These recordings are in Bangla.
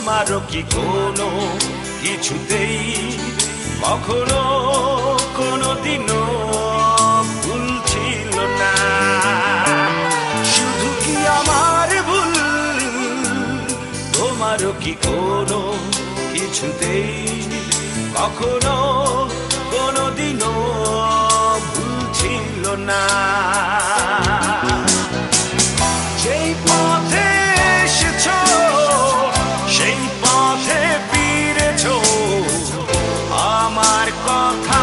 তোমারও কি কোনো কিছুতেই কখনো কোনোদিনও ভুল ছিল না? শুধু কি আমার ভুল, তোমারও কি কোনো কিছুতেই কখনো কোনোদিনও ভুল ছিল না? যেই পথে এসেছো সেই পথে ফিরেছো, আমার কথা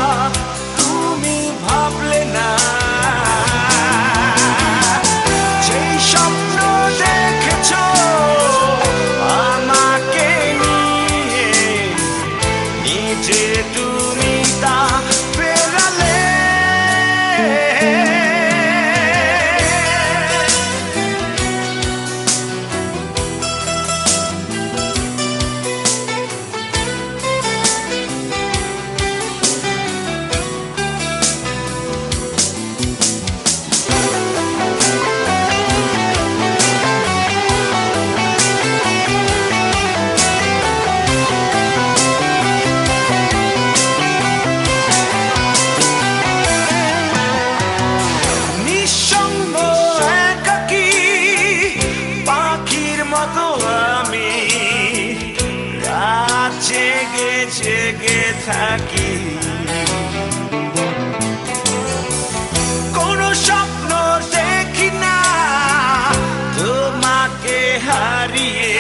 তুমি ভাবলে না। যেই স্বপ্ন দেখেছো আমাকে নিয়ে, নিজে তুমি তা ফেরালে। আমি রাত জেগে জেগে থাকি, কোন স্বপ্ন দেখি না তোমাকে হারিয়ে,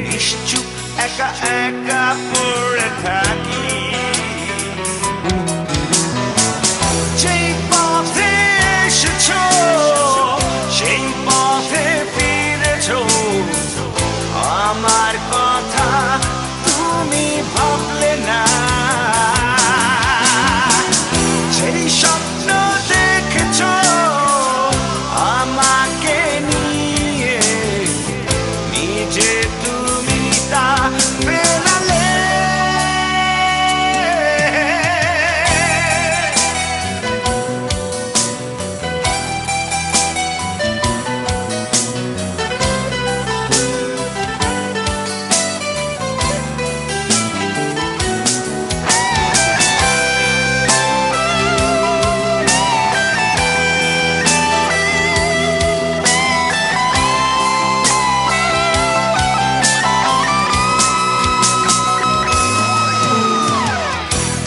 নিশ্চুপ একা একা পড়ে থাকি। যেই পথে এসেছো সেই পথে ফিরেছো, আমার কথা তুমি ভাবলে না। যেই স্বপ্ন দেখেছো আমাকে নিয়ে, নিজে তুমি তা ফেরালে।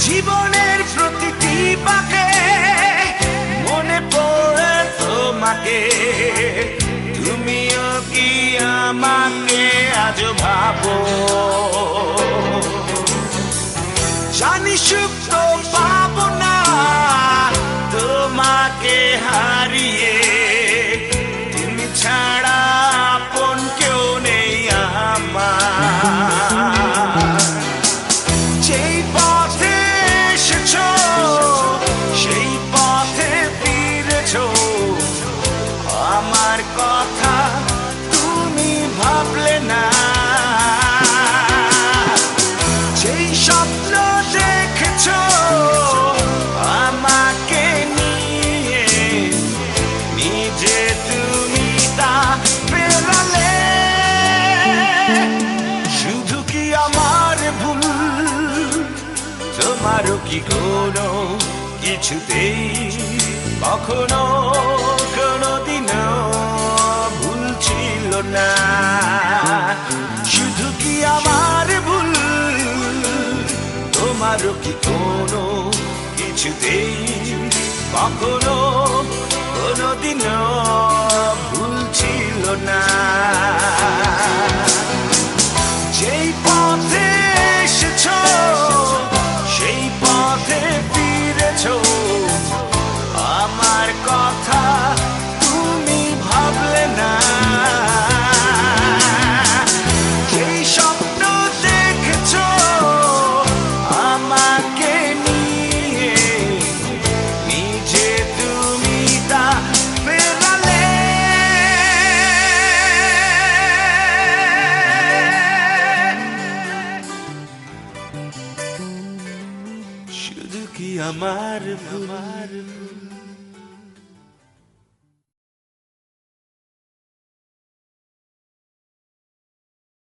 জীবনের প্রতিটি বাঁকে মনে পড়ে তোমাকে, তুমিও কি আমাকে আজ ভাবো? জানি সুখ তো পাবো না তোমাকে হারিয়ে, তুমি ছাড়া আপন কেউ নেই আমার। যেই পথে এসেছো সেই পথে ফিরেছো, আমার কথা তুমি ভাবলে না। যেই স্বপ্ন দেখেছো আমাকে নিয়ে, নিজে তুমি তা ফেরালে। শুধু কি আমার ভুল, তোমারও কি কোনো কিছুতেই কখনো কোনোদিনও ভুল ছিল না? শুধু কি আমার ভুল, তোমারও কি কোনো কিছুতেই কখনো কোনোদিনও ভুল ছিল না? যেই পথে এসেছো সেই পথে ফিরেছো, আমার কথা তুমি ভাবলে না। যেই স্বপ্ন দেখেছো আমাকে নিয়ে, নিজে তুমি তা ফেরালে। শুধু কি আমার ভুল,